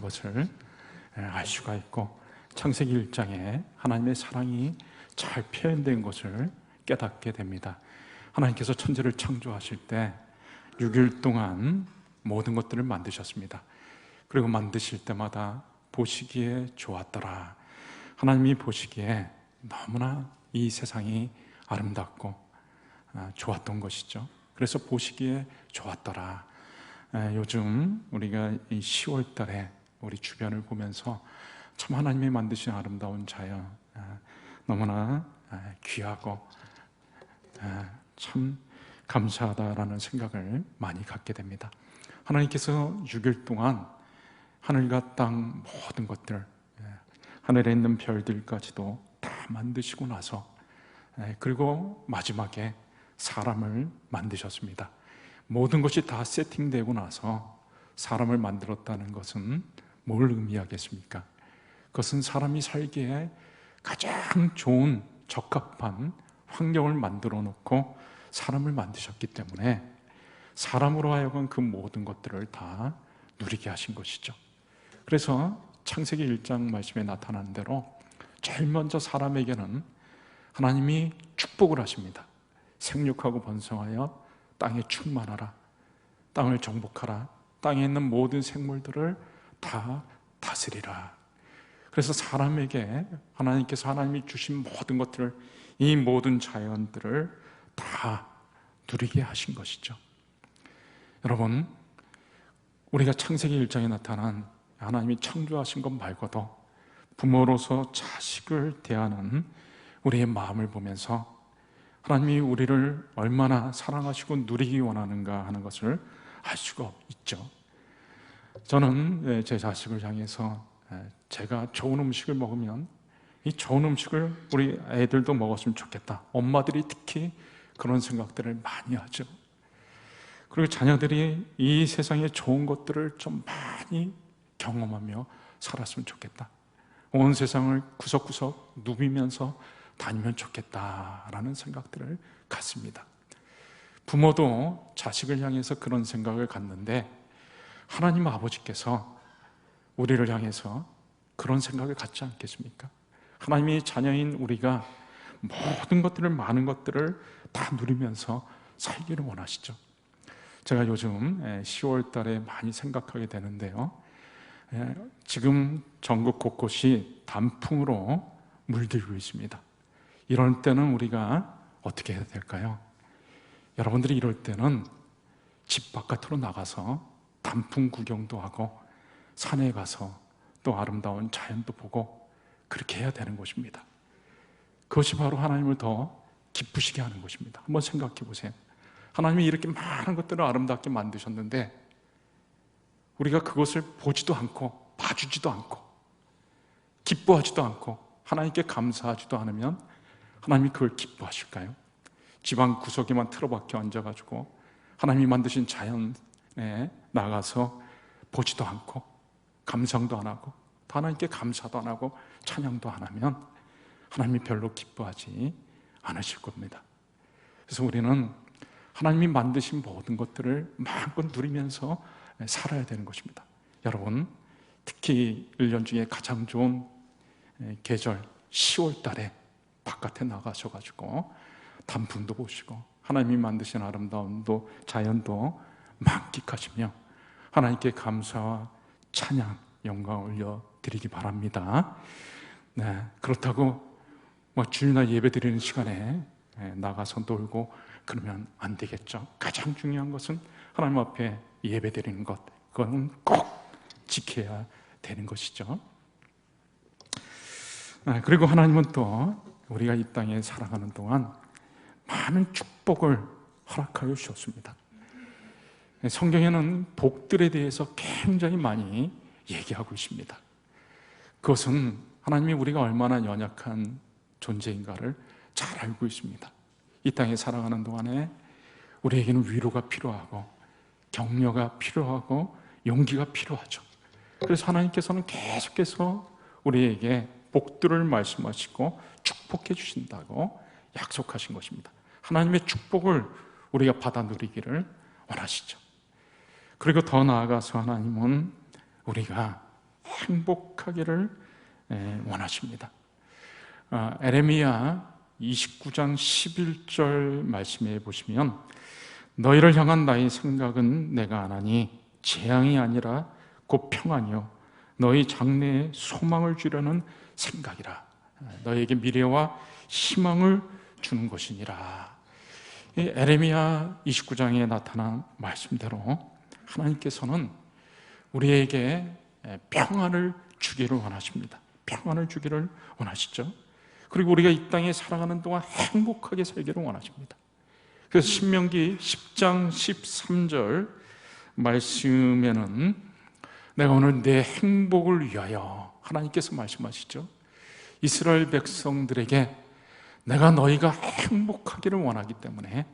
것을 알 수가 있고, 창세기 1장에 하나님의 사랑이 잘 표현된 것을 깨닫게 됩니다. 하나님께서 천지를 창조하실 때 6일 동안 모든 것들을 만드셨습니다. 그리고 만드실 때마다 보시기에 좋았더라. 하나님이 보시기에 너무나 이 세상이 아름답고 좋았던 것이죠. 그래서 보시기에 좋았더라. 요즘 우리가 이 10월 달에 우리 주변을 보면서 참 하나님이 만드신 아름다운 자연, 너무나 귀하고 참 감사하다라는 생각을 많이 갖게 됩니다. 하나님께서 6일 동안 하늘과 땅 모든 것들, 하늘에 있는 별들까지도 다 만드시고 나서, 그리고 마지막에 사람을 만드셨습니다. 모든 것이 다 세팅되고 나서 사람을 만들었다는 것은 뭘 의미하겠습니까? 그것은 사람이 살기에 가장 좋은 적합한 환경을 만들어 놓고 사람을 만드셨기 때문에 사람으로 하여금 그 모든 것들을 다 누리게 하신 것이죠. 그래서 창세기 1장 말씀에 나타난 대로 제일 먼저 사람에게는 하나님이 축복을 하십니다. 생육하고 번성하여 땅에 충만하라, 땅을 정복하라, 땅에 있는 모든 생물들을 다 다스리라. 그래서 사람에게 하나님이 주신 모든 것들을, 이 모든 자연들을 다 누리게 하신 것이죠. 여러분, 우리가 창세기 1장에 나타난 하나님이 창조하신 것 말고도 부모로서 자식을 대하는 우리의 마음을 보면서 하나님이 우리를 얼마나 사랑하시고 누리기 원하는가 하는 것을 알 수가 있죠. 저는 제 자식을 향해서 제가 좋은 음식을 먹으면 이 좋은 음식을 우리 애들도 먹었으면 좋겠다, 엄마들이 특히 그런 생각들을 많이 하죠. 그리고 자녀들이 이 세상의 좋은 것들을 좀 많이 경험하며 살았으면 좋겠다, 온 세상을 구석구석 누비면서 다니면 좋겠다라는 생각들을 갖습니다. 부모도 자식을 향해서 그런 생각을 갖는데, 하나님 아버지께서 우리를 향해서 그런 생각을 갖지 않겠습니까? 하나님이 자녀인 우리가 모든 것들을, 많은 것들을 다 누리면서 살기를 원하시죠. 제가 요즘 10월 달에 많이 생각하게 되는데요, 지금 전국 곳곳이 단풍으로 물들고 있습니다. 이럴 때는 우리가 어떻게 해야 될까요? 여러분들이 이럴 때는 집 바깥으로 나가서 단풍 구경도 하고 산에 가서 또 아름다운 자연도 보고 그렇게 해야 되는 것입니다. 그것이 바로 하나님을 더 기쁘시게 하는 것입니다. 한번 생각해 보세요. 하나님이 이렇게 많은 것들을 아름답게 만드셨는데 우리가 그것을 보지도 않고 봐주지도 않고 기뻐하지도 않고 하나님께 감사하지도 않으면 하나님이 그걸 기뻐하실까요? 집안 구석에만 틀어박혀 앉아가지고 하나님이 만드신 자연에 나가서 보지도 않고 감상도 안 하고 하나님께 감사도 안 하고 찬양도 안 하면 하나님이 별로 기뻐하지 않으실 겁니다. 그래서 우리는 하나님이 만드신 모든 것들을 마음껏 누리면서 살아야 되는 것입니다. 여러분, 특히 1년 중에 가장 좋은 계절 10월 달에 바깥에 나가셔가지고 단풍도 보시고 하나님이 만드신 아름다움도 자연도 만끽하시며 하나님께 감사와 찬양, 영광 올려드리기 바랍니다. 그렇다고 주일날 예배 드리는 시간에 나가서 놀고 그러면 안 되겠죠. 가장 중요한 것은 하나님 앞에 예배 드리는 것, 그건 꼭 지켜야 되는 것이죠. 그리고 하나님은 또 우리가 이 땅에 살아가는 동안 많은 축복을 허락하여 주셨습니다. 성경에는 복들에 대해서 굉장히 많이 얘기하고 있습니다. 그것은 하나님이 우리가 얼마나 연약한 존재인가를 잘 알고 있습니다. 이 땅에 살아가는 동안에 우리에게는 위로가 필요하고 격려가 필요하고 용기가 필요하죠. 그래서 하나님께서는 계속해서 우리에게 복들을 말씀하시고 축복해 주신다고 약속하신 것입니다. 하나님의 축복을 우리가 받아 누리기를 원하시죠. 그리고 더 나아가서 하나님은 우리가 행복하기를 원하십니다. 에레미야 29장 11절 말씀에 보시면 너희를 향한 나의 생각은 내가 아나니 재앙이 아니라 곧 평안이요 너희 장래에 소망을 주려는 생각이라. 너희에게 미래와 희망을 주는 것이니라. 에레미야 29장에 나타난 말씀대로 하나님께서는 우리에게 평안을 주기를 원하십니다. 평안을 주기를 원하시죠. 그리고 우리가 이 땅에 살아가는 동안 행복하게 살기를 원하십니다. 그래서 신명기 10장 13절 말씀에는 내가 오늘 내 행복을 위하여, 하나님께서 말씀하시죠. 이스라엘 백성들에게 내가 너희가 행복하기를 원하기 때문에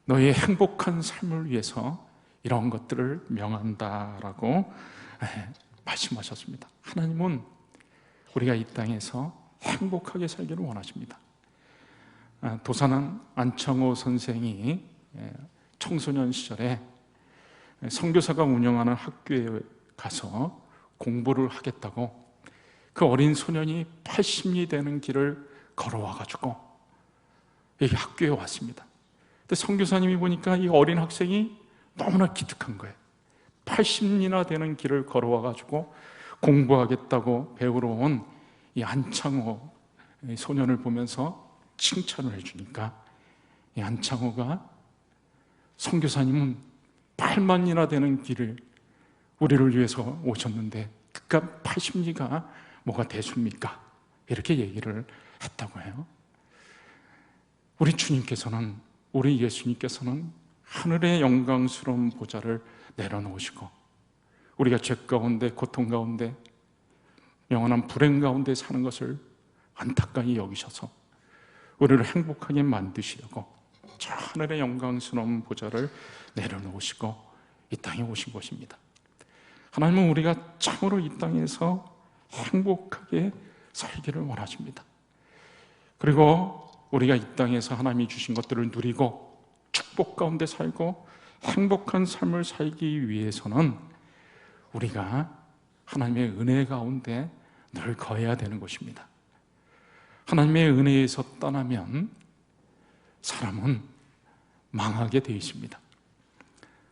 너희의 행복한 삶을 위해서 이런 것들을 명한다라고 말씀하셨습니다. 하나님은 우리가 이 땅에서 행복하게 살기를 원하십니다. 도산한 안창호 선생이 청소년 시절에 선교사가 운영하는 학교에 가서 공부를 하겠다고 그 어린 소년이 80리 되는 길을 걸어와가지고 여기 학교에 왔습니다. 근데 선교사님이 보니까 이 어린 학생이 너무나 기특한 거예요. 80리나 되는 길을 걸어와가지고 공부하겠다고 배우러 온 이 안창호 소년을 보면서 칭찬을 해주니까 이 안창호가 선교사님은 8만리나 되는 길을 우리를 위해서 오셨는데 그깟 80리가 뭐가 대수입니까? 이렇게 얘기를 했다고 해요. 우리 주님께서는, 우리 예수님께서는 하늘의 영광스러운 보좌를 내려놓으시고 우리가 죄 가운데, 고통 가운데, 영원한 불행 가운데 사는 것을 안타까이 여기셔서 우리를 행복하게 만드시려고 저 하늘의 영광스러운 보좌를 내려놓으시고 이 땅에 오신 것입니다. 하나님은 우리가 참으로 이 땅에서 행복하게 살기를 원하십니다. 그리고 우리가 이 땅에서 하나님이 주신 것들을 누리고 축복 가운데 살고 행복한 삶을 살기 위해서는 우리가 하나님의 은혜 가운데 늘 거해야 되는 것입니다. 하나님의 은혜에서 떠나면 사람은 망하게 되어 있습니다.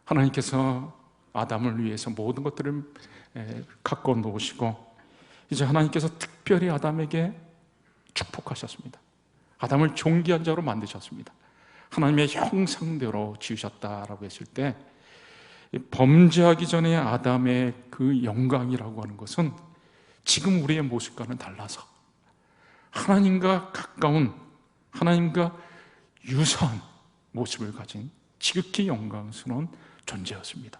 하나님께서 아담을 위해서 모든 것들을 갖고 놓으시고 이제 하나님께서 특별히 아담에게 축복하셨습니다. 아담을 존귀한 자로 만드셨습니다. 하나님의 형상대로 지으셨다라고 했을 때 범죄하기 전에 아담의 그 영광이라고 하는 것은 지금 우리의 모습과는 달라서 하나님과 가까운, 하나님과 유사한 모습을 가진 지극히 영광스러운 존재였습니다.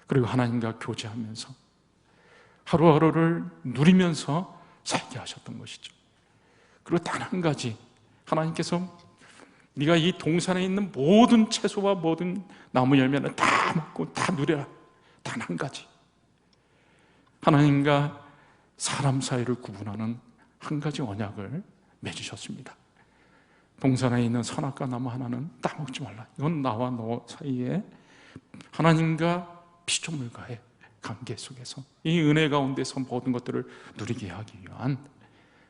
그리고 하나님과 교제하면서 하루하루를 누리면서 살게 하셨던 것이죠. 그리고 단 한 가지, 하나님께서 네가 이 동산에 있는 모든 채소와 모든 나무 열매는 다 먹고 다 누려라. 단 한 가지, 하나님과 사람 사이를 구분하는 한 가지 언약을 맺으셨습니다. 동산에 있는 선악과 나무 하나는 따먹지 말라. 이건 나와 너 사이에 하나님과 피조물과의 관계 속에서 이 은혜 가운데서 모든 것들을 누리게 하기 위한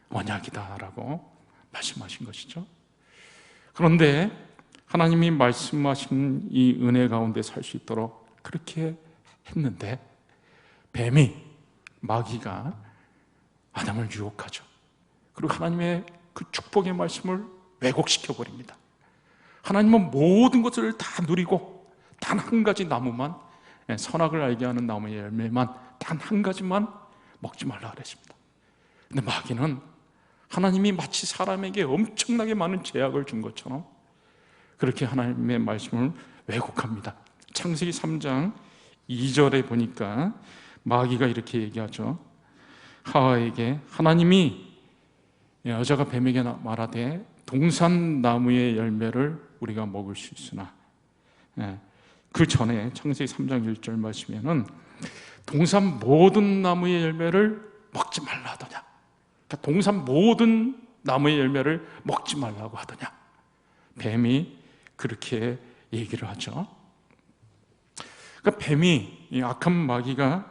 언약이다라고 말씀하신 것이죠. 그런데 하나님이 말씀하신 이 은혜 가운데 살 수 있도록 그렇게 했는데 뱀이, 마귀가 아담을 유혹하죠. 그리고 하나님의 그 축복의 말씀을 왜곡시켜 버립니다. 하나님은 모든 것을 다 누리고 단 한 가지 나무만, 선악을 알게 하는 나무의 열매만, 단 한 가지만 먹지 말라 그랬습니다. 근데 마귀는 하나님이 마치 사람에게 엄청나게 많은 제약을 준 것처럼 그렇게 하나님의 말씀을 왜곡합니다. 창세기 3장 2절에 보니까 마귀가 이렇게 얘기하죠. 하와에게 하나님이 여자가 뱀에게 말하되 동산 나무의 열매를 우리가 먹을 수 있으나, 그 전에 창세기 3장 1절 말씀에는 동산 모든 나무의 열매를 먹지 말라 하더냐. 그러니까 동산 모든 나무의 열매를 먹지 말라고 하더냐. 뱀이 그렇게 얘기를 하죠. 그러니까 뱀이, 이 악한 마귀가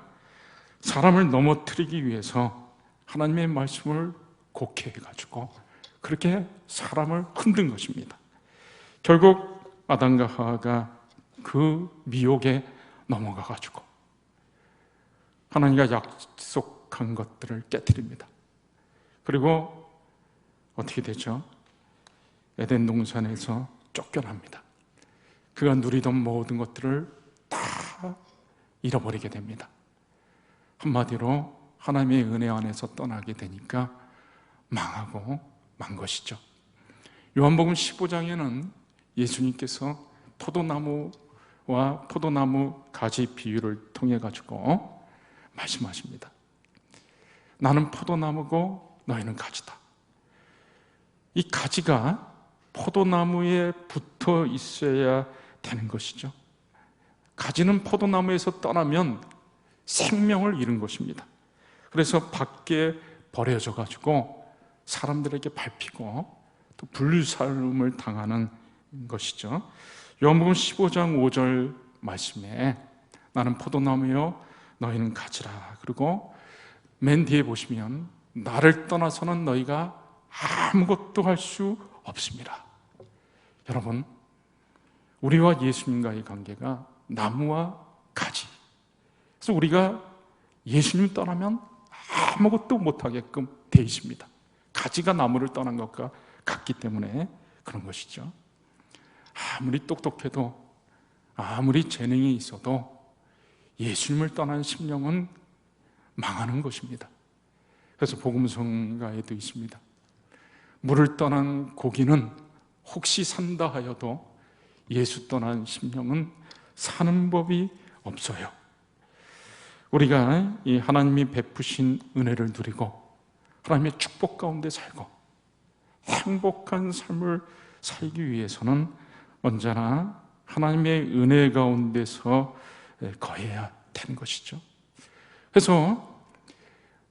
사람을 넘어뜨리기 위해서 하나님의 말씀을 곡해해가지고 그렇게 사람을 흔든 것입니다. 결국 아담과 하와가 그 미혹에 넘어가가지고 하나님과 약속한 것들을 깨뜨립니다. 그리고 어떻게 되죠? 에덴 동산에서 쫓겨납니다. 그가 누리던 모든 것들을 다 잃어버리게 됩니다. 한마디로 하나님의 은혜 안에서 떠나게 되니까 망하고 만 것이죠. 요한복음 15장에는 예수님께서 포도나무와 포도나무 가지 비유를 통해 가지고 말씀하십니다. 나는 포도나무고 너희는 가지다. 이 가지가 포도나무에 붙어 있어야 되는 것이죠. 가지는 포도나무에서 떠나면 생명을 잃은 것입니다. 그래서 밖에 버려져 가지고 사람들에게 밟히고 또 불살름을 당하는 것이죠. 요한복음 15장 5절 말씀에 나는 포도나무요 너희는 가지라. 그리고 맨 뒤에 보시면 나를 떠나서는 너희가 아무것도 할 수 없습니다. 여러분, 우리와 예수님과의 관계가 나무와 가지. 그래서 우리가 예수님 떠나면 아무것도 못하게끔 돼 있습니다. 가지가 나무를 떠난 것과 같기 때문에 그런 것이죠. 아무리 똑똑해도 아무리 재능이 있어도 예수님을 떠난 심령은 망하는 것입니다. 그래서 복음성가에도 있습니다. 물을 떠난 고기는 혹시 산다 하여도 예수 떠난 심령은 사는 법이 없어요. 우리가 이 하나님이 베푸신 은혜를 누리고 하나님의 축복 가운데 살고 행복한 삶을 살기 위해서는 언제나 하나님의 은혜 가운데서 거해야 되는 것이죠. 그래서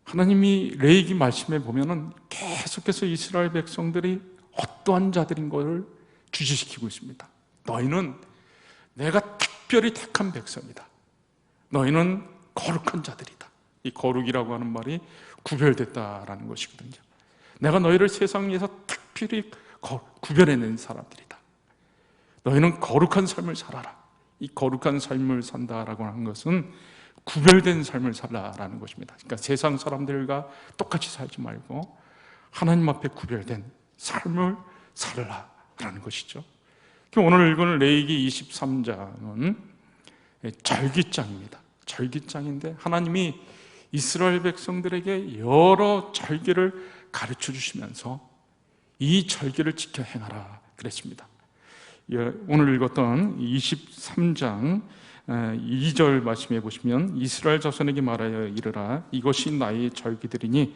하나님이 레위기 말씀에 보면은 계속해서 이스라엘 백성들이 어떠한 자들인 것을 주지시키고 있습니다. 너희는 내가 특별히 택한 백성이다. 너희는 거룩한 자들이다. 이 거룩이라고 하는 말이 구별됐다라는 것이거든요. 내가 너희를 세상에서 특별히 구별해낸 사람들이다. 너희는 거룩한 삶을 살아라. 이 거룩한 삶을 산다라고 하는 것은 구별된 삶을 살라라는 것입니다. 그러니까 세상 사람들과 똑같이 살지 말고 하나님 앞에 구별된 삶을 살라라는 것이죠. 오늘 읽은 레위기 23장은 절기장입니다. 절기장인데 하나님이 이스라엘 백성들에게 여러 절기를 가르쳐 주시면서 이 절기를 지켜 행하라 그랬습니다. 오늘 읽었던 23장 2절 말씀해 보시면 이스라엘 자손에게 말하여 이르라 이것이 나의 절기들이니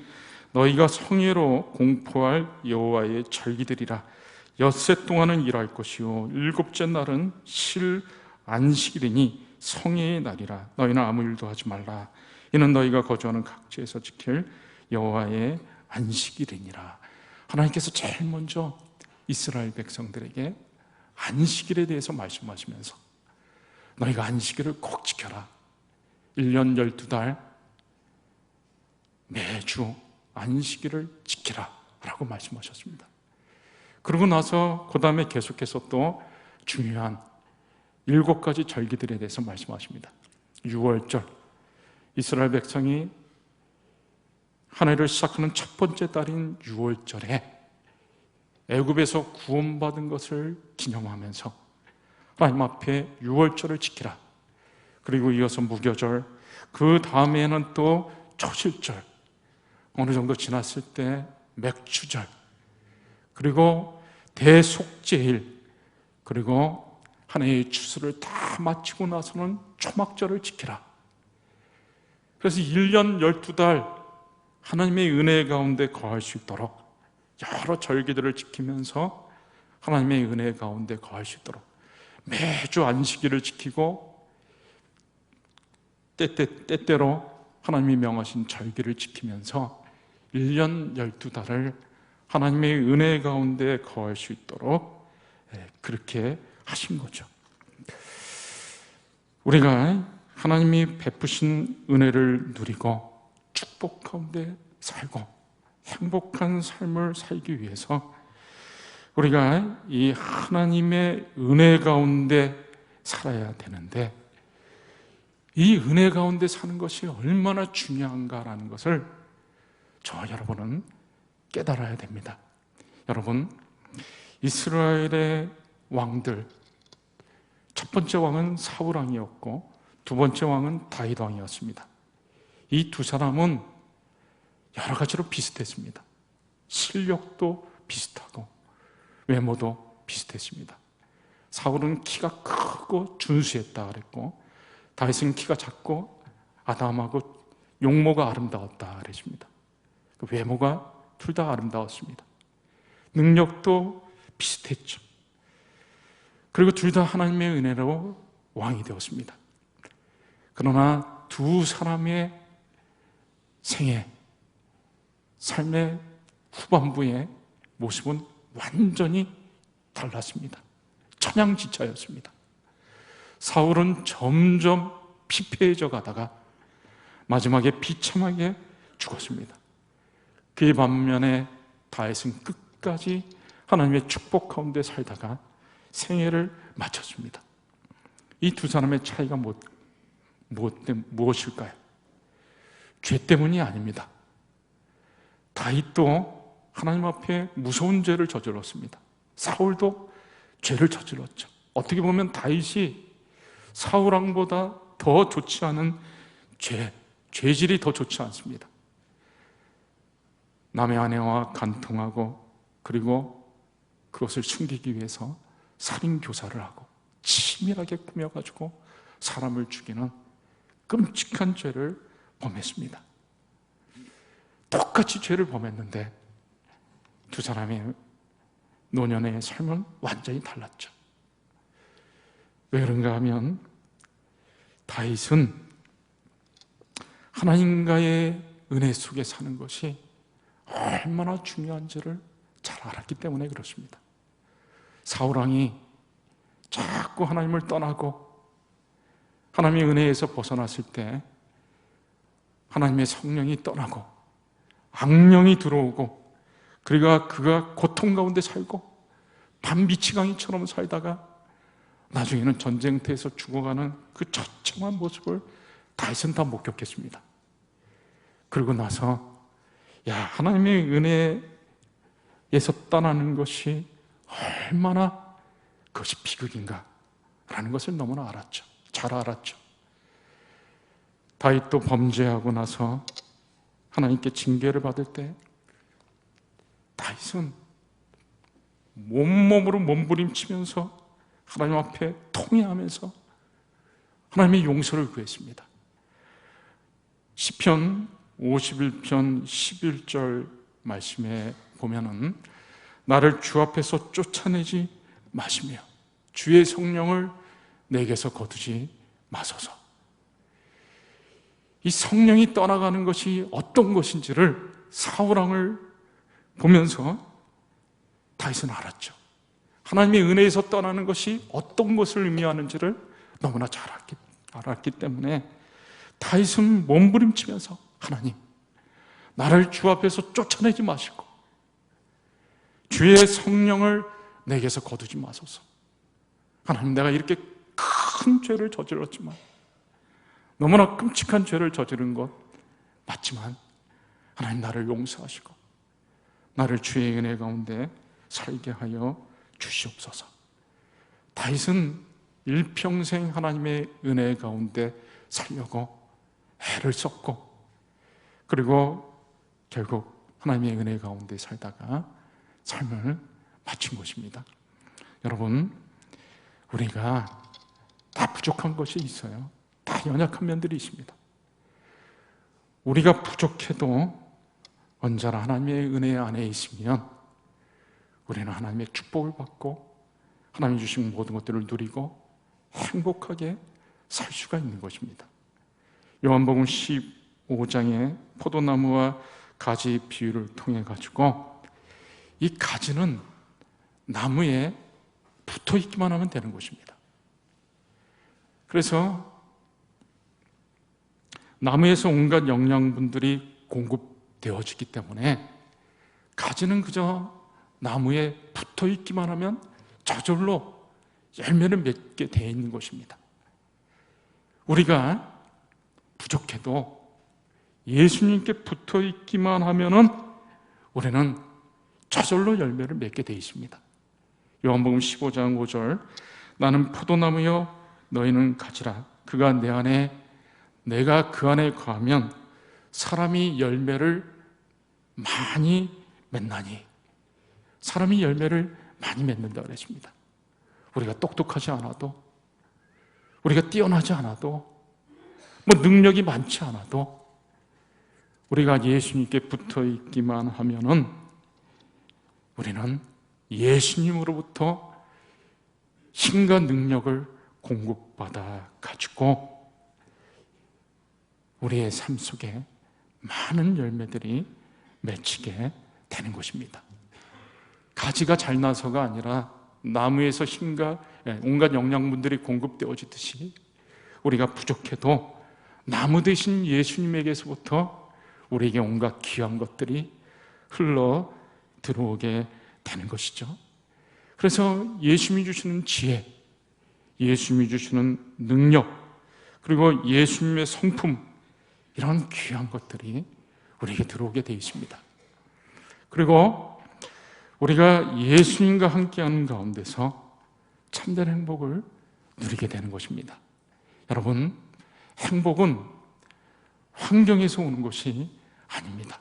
너희가 성회로 공포할 여호와의 절기들이라 엿새 동안은 일할 것이요 일곱째 날은 쉴 안식일이니 성회의 날이라 너희는 아무 일도 하지 말라 이는 너희가 거주하는 각지에서 지킬 여호와의 안식일이니라. 하나님께서 제일 먼저 이스라엘 백성들에게 안식일에 대해서 말씀하시면서 너희가 안식일을 꼭 지켜라. 1년 12달 매주 안식일을 지키라 라고 말씀하셨습니다. 그러고 나서 그 다음에 계속해서 또 중요한 7가지 절기들에 대해서 말씀하십니다. 6월절, 이스라엘 백성이 한 해를 시작하는 첫 번째 달인 6월절에 애굽에서 구원받은 것을 기념하면서 하나님 앞에 6월절을 지키라. 그리고 이어서 무교절, 그 다음에는 또 초실절, 어느 정도 지났을 때 맥주절, 그리고 대속제일, 그리고 한 해의 추수를 다 마치고 나서는 초막절을 지키라. 그래서 1년 12달 하나님의 은혜 가운데 거할 수 있도록 여러 절기들을 지키면서 하나님의 은혜 가운데 거할 수 있도록 매주 안식일을 지키고 때때로 하나님이 명하신 절기를 지키면서 1년 12달을 하나님의 은혜 가운데 거할 수 있도록 그렇게 하신 거죠. 우리가 하나님이 베푸신 은혜를 누리고 축복 가운데 살고 행복한 삶을 살기 위해서 우리가 이 하나님의 은혜 가운데 살아야 되는데, 이 은혜 가운데 사는 것이 얼마나 중요한가라는 것을 저와 여러분은 깨달아야 됩니다. 여러분, 이스라엘의 왕들, 첫 번째 왕은 사울 왕이었고 두 번째 왕은 다윗 왕이었습니다. 이 두 사람은 여러 가지로 비슷했습니다. 실력도 비슷하고 외모도 비슷했습니다. 사울은 키가 크고 준수했다 그랬고, 다윗은 키가 작고 아담하고 용모가 아름다웠다 그랬습니다. 그 외모가 둘 다 아름다웠습니다. 능력도 비슷했죠. 그리고 둘 다 하나님의 은혜로 왕이 되었습니다. 그러나 두 사람의 생애, 삶의 후반부의 모습은 완전히 달랐습니다. 천양지차였습니다. 사울은 점점 피폐해져 가다가 마지막에 비참하게 죽었습니다. 그의 반면에 다윗은 끝까지 하나님의 축복 가운데 살다가 생애를 마쳤습니다. 이 두 사람의 차이가 무엇일까요? 죄 때문이 아닙니다. 다윗도 하나님 앞에 무서운 죄를 저질렀습니다. 사울도 죄를 저질렀죠. 어떻게 보면 다윗이 사울 왕보다 더 좋지 않은 죄질이 더 좋지 않습니다. 남의 아내와 간통하고, 그리고 그것을 숨기기 위해서 살인교사를 하고 치밀하게 꾸며가지고 사람을 죽이는 끔찍한 죄를 범했습니다. 똑같이 죄를 범했는데 두 사람의 노년의 삶은 완전히 달랐죠. 왜 그런가 하면 다윗은 하나님과의 은혜 속에 사는 것이 얼마나 중요한지를 잘 알았기 때문에 그렇습니다. 사울 왕이 자꾸 하나님을 떠나고 하나님의 은혜에서 벗어났을 때 하나님의 성령이 떠나고 악령이 들어오고, 그리고 그가 고통 가운데 살고 반미치광이처럼 살다가 나중에는 전쟁터에서 죽어가는 그 처참한 모습을 다윗은 다 목격했습니다. 그러고 나서 하나님의 은혜에서 떠나는 것이 얼마나 그것이 비극인가 라는 것을 너무나 알았죠. 잘 알았죠. 다윗도 범죄하고 나서 하나님께 징계를 받을 때 다윗은 몸으로 몸부림치면서 하나님 앞에 통회하면서 하나님의 용서를 구했습니다. 시편 51편 11절 말씀에 보면은 나를 주 앞에서 쫓아내지 마시며 주의 성령을 내게서 거두지 마소서. 이 성령이 떠나가는 것이 어떤 것인지를 사울 왕을 보면서 다윗은 알았죠. 하나님의 은혜에서 떠나는 것이 어떤 것을 의미하는지를 너무나 잘 알았기 때문에 다윗은 몸부림치면서 하나님, 나를 주 앞에서 쫓아내지 마시고 주의 성령을 내게서 거두지 마소서. 하나님, 내가 이렇게 큰 죄를 저질렀지만, 너무나 끔찍한 죄를 저지른 것 맞지만 하나님, 나를 용서하시고 나를 주의 은혜 가운데 살게 하여 주시옵소서. 다윗은 일평생 하나님의 은혜 가운데 살려고 애를 썼고, 그리고 결국 하나님의 은혜 가운데 살다가 삶을 마친 것입니다. 여러분, 우리가 다 부족한 것이 있어요. 다 연약한 면들이 있습니다. 우리가 부족해도 언제나 하나님의 은혜 안에 있으면 우리는 하나님의 축복을 받고 하나님 주신 모든 것들을 누리고 행복하게 살 수가 있는 것입니다. 요한복음 15장의 포도나무와 가지 비유를 통해 가지고 이 가지는 나무에 붙어 있기만 하면 되는 것입니다. 그래서 나무에서 온갖 영양분들이 공급되어지기 때문에 가지는 그저 나무에 붙어 있기만 하면 저절로 열매를 맺게 되어 있는 것입니다. 우리가 부족해도 예수님께 붙어 있기만 하면은 우리는 저절로 열매를 맺게 되어 있습니다. 요한복음 15장 5절, 나는 포도나무여 너희는 가지라. 그가 내 안에 내가 그 안에 거하면 사람이 열매를 많이 맺나니. 사람이 열매를 많이 맺는다고 그랬습니다. 우리가 똑똑하지 않아도, 우리가 뛰어나지 않아도, 뭐 능력이 많지 않아도 우리가 예수님께 붙어 있기만 하면은 우리는 예수님으로부터 힘과 능력을 공급받아 가지고 우리의 삶 속에 많은 열매들이 맺히게 되는 것입니다. 가지가 잘 나서가 아니라 나무에서 힘과 온갖 영양분들이 공급되어지듯이 우리가 부족해도 나무 대신 예수님에게서부터 우리에게 온갖 귀한 것들이 흘러 들어오게 되는 것이죠. 그래서 예수님이 주시는 지혜, 예수님이 주시는 능력, 그리고 예수님의 성품, 이런 귀한 것들이 우리에게 들어오게 되어 있습니다. 그리고 우리가 예수님과 함께하는 가운데서 참된 행복을 누리게 되는 것입니다. 여러분, 행복은 환경에서 오는 것이 아닙니다.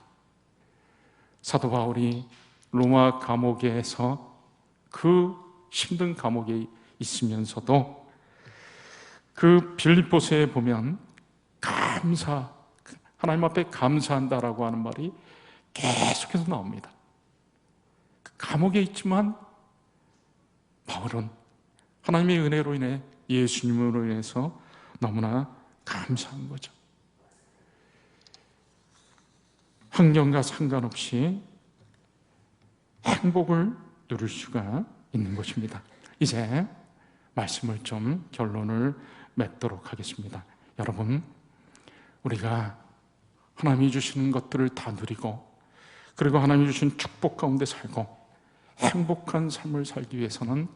사도 바울이 로마 감옥에서 그 힘든 감옥에 있으면서도 그 빌립보서에 보면 하나님 앞에 감사한다라고 하는 말이 계속해서 나옵니다. 그 감옥에 있지만 바울은 하나님의 은혜로 인해, 예수님으로 인해서 너무나 감사한 거죠. 환경과 상관없이 행복을 누릴 수가 있는 것입니다. 이제 말씀을 좀 결론을 맺도록 하겠습니다. 여러분, 우리가 하나님이 주시는 것들을 다 누리고, 그리고 하나님이 주신 축복 가운데 살고 행복한 삶을 살기 위해서는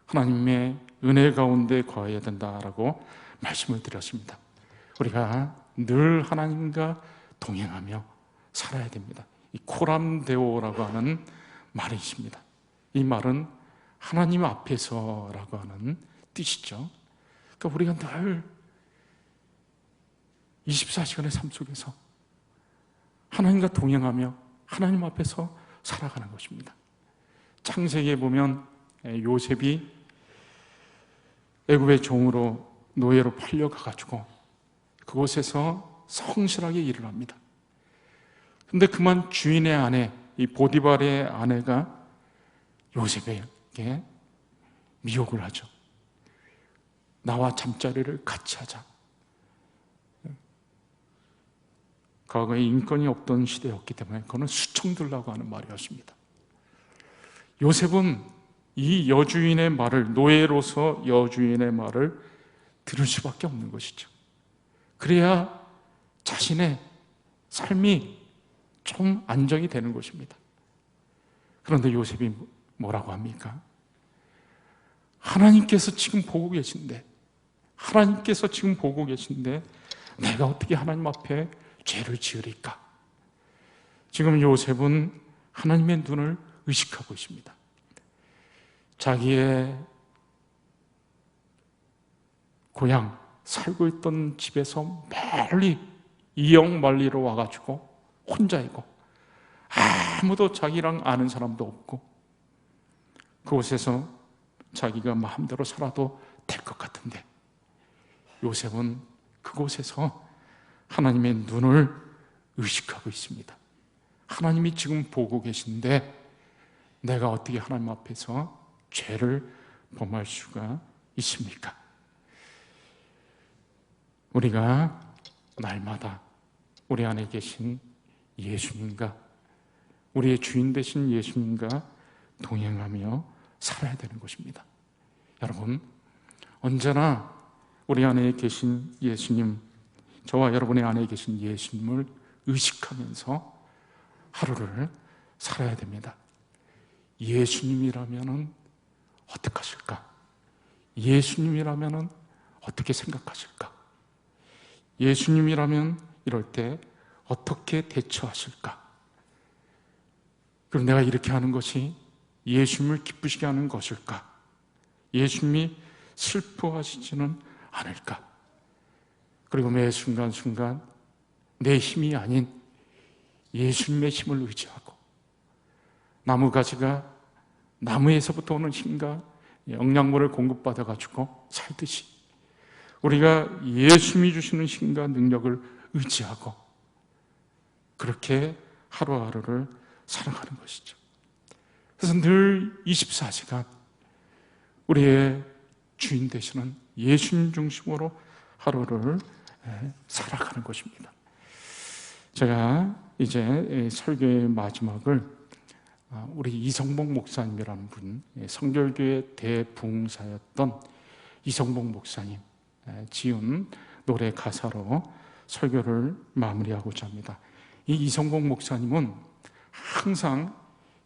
하나님의 은혜 가운데 거해야 된다라고 말씀을 드렸습니다. 우리가 늘 하나님과 동행하며 살아야 됩니다. 이 코람데오라고 하는 말이 있습니다. 이 말은 하나님 앞에서라고 하는 뜻이죠. 그러니까 우리가 늘 24시간의 삶 속에서 하나님과 동행하며 하나님 앞에서 살아가는 것입니다. 창세기에 보면 요셉이 애굽의 종으로 노예로 팔려가가지고 그곳에서 성실하게 일을 합니다. 근데 그만 주인의 아내, 이 보디발의 아내가 요셉에게 미혹을 하죠. 나와 잠자리를 같이 하자. 과거에 인권이 없던 시대였기 때문에 그거는 수청들라고 하는 말이었습니다. 요셉은 이 여주인의 말을, 노예로서 여주인의 말을 들을 수밖에 없는 것이죠. 그래야 자신의 삶이 좀 안정이 되는 것입니다. 그런데 요셉이 뭐라고 합니까? 하나님께서 지금 보고 계신데, 내가 어떻게 하나님 앞에 죄를 지으리까? 지금 요셉은 하나님의 눈을 의식하고 있습니다. 자기의 고향, 살고 있던 집에서 멀리 이역만리로 와가지고 혼자이고 아무도 자기랑 아는 사람도 없고 그곳에서 자기가 마음대로 살아도 될 것 같은데 요셉은 그곳에서 하나님의 눈을 의식하고 있습니다. 하나님이 지금 보고 계신데 내가 어떻게 하나님 앞에서 죄를 범할 수가 있습니까? 우리가 날마다 우리 안에 계신 예수님과, 우리의 주인 되신 예수님과 동행하며 살아야 되는 것입니다. 여러분, 언제나 우리 안에 계신 예수님 저와 여러분의 안에 계신 예수님을 의식하면서 하루를 살아야 됩니다. 예수님이라면 어떻게 하실까? 예수님이라면 어떻게 생각하실까? 예수님이라면 이럴 때 어떻게 대처하실까? 그럼 내가 이렇게 하는 것이 예수님을 기쁘시게 하는 것일까? 예수님이 슬퍼하시지는 않을까? 그리고 매 순간순간 내 힘이 아닌 예수님의 힘을 의지하고, 나무가지가 나무에서부터 오는 힘과 영양분을 공급받아가지고 살듯이 우리가 예수님이 주시는 힘과 능력을 의지하고 그렇게 하루하루를 살아가는 것이죠. 그래서 늘 24시간 우리의 주인 되시는 예수님 중심으로 하루를 살아가는 것입니다. 제가 이제 설교의 마지막을 우리 이성복 목사님이라는 분, 성결교회 대부흥사였던 이성복 목사님 지은 노래 가사로 설교를 마무리하고자 합니다. 이 이성복 목사님은 항상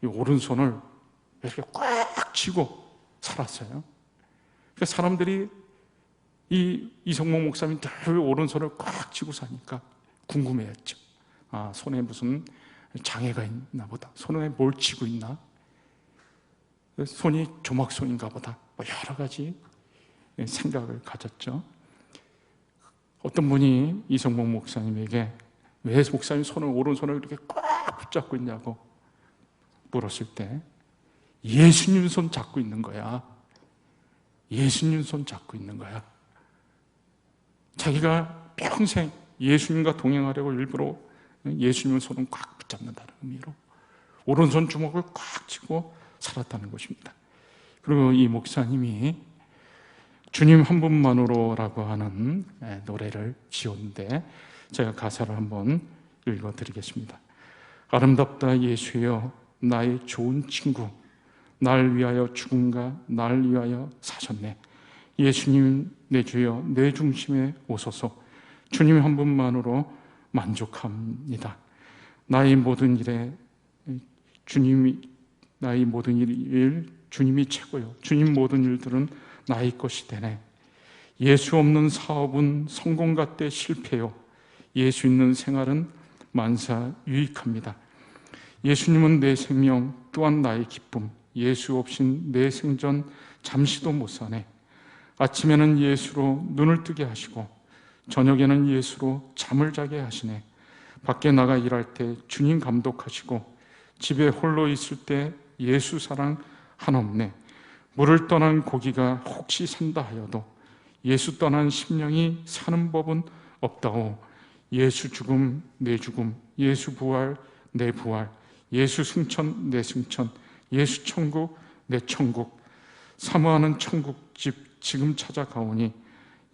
이 오른손을 이렇게 꽉 쥐고 살았어요. 그러니까 사람들이 이 이성복 목사님이 늘 오른손을 꽉 쥐고 사니까 궁금해했죠. 손에 무슨 장애가 있나 보다. 손에 뭘 쥐고 있나? 손이 조막손인가 보다. 여러 가지 생각을 가졌죠. 어떤 분이 이성복 목사님에게 왜 목사님 오른손을 이렇게 꽉 붙잡고 있냐고 물었을 때 예수님 손 잡고 있는 거야. 예수님 손 잡고 있는 거야. 자기가 평생 예수님과 동행하려고 일부러 예수님의 손은 꽉 붙잡는다는 의미로 오른손 주먹을 꽉 쥐고 살았다는 것입니다. 그리고 이 목사님이 주님 한 분만으로라고 하는 노래를 지었는데 제가 가사를 한번 읽어드리겠습니다. 아름답다 예수여 나의 좋은 친구, 날 위하여 죽은가 날 위하여 사셨네. 예수님 내 주여 내 중심에 오소서. 주님 한 분만으로 만족합니다. 나의 모든 일에 주님이 최고요. 주님 모든 일들은 나의 것이 되네. 예수 없는 사업은 성공 같되 실패요. 예수 있는 생활은 만사 유익합니다. 예수님은 내 생명 또한 나의 기쁨. 예수 없인 내 생전 잠시도 못 사네. 아침에는 예수로 눈을 뜨게 하시고 저녁에는 예수로 잠을 자게 하시네. 밖에 나가 일할 때 주님 감독하시고 집에 홀로 있을 때 예수 사랑 한없네. 물을 떠난 고기가 혹시 산다 하여도 예수 떠난 심령이 사는 법은 없다오. 예수 죽음 내 죽음, 예수 부활 내 부활, 예수 승천 내 승천, 예수 천국 내 천국. 사모하는 천국집 지금 찾아가오니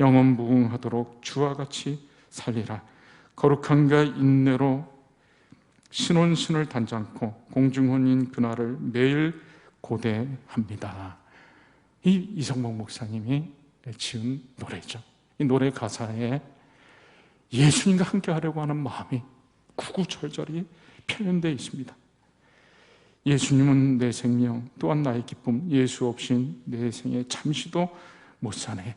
영원 무궁하도록 주와 같이 살리라. 거룩함과 인내로 신혼신을 단장코 공중혼인 그날을 매일 고대합니다. 이 이성복 목사님이 지은 노래죠. 이 노래 가사에 예수님과 함께 하려고 하는 마음이 구구절절히 표현되어 있습니다. 예수님은 내 생명 또한 나의 기쁨. 예수 없인 내 생에 잠시도 못 사네.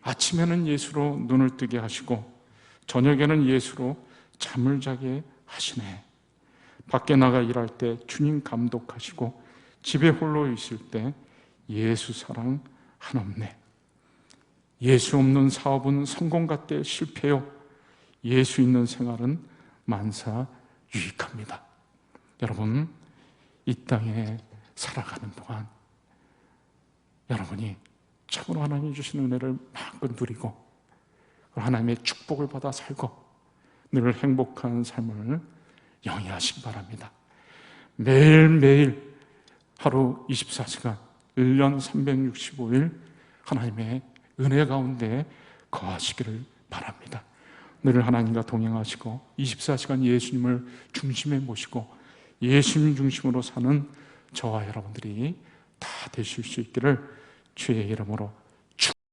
아침에는 예수로 눈을 뜨게 하시고 저녁에는 예수로 잠을 자게 하시네. 밖에 나가 일할 때 주님 감독하시고 집에 홀로 있을 때 예수 사랑 한없네. 예수 없는 사업은 성공 같되 실패요. 예수 있는 생활은 만사 유익합니다. 여러분, 이 땅에 살아가는 동안 여러분이 참으로 하나님이 주신 은혜를 마음껏 누리고 하나님의 축복을 받아 살고 늘 행복한 삶을 영위하시기 바랍니다. 매일매일 하루 24시간 1년 365일 하나님의 은혜 가운데 거하시기를 바랍니다. 늘 하나님과 동행하시고 24시간 예수님을 중심에 모시고 예수님 중심으로 사는 저와 여러분들이 다 되실 수 있기를 주의 이름으로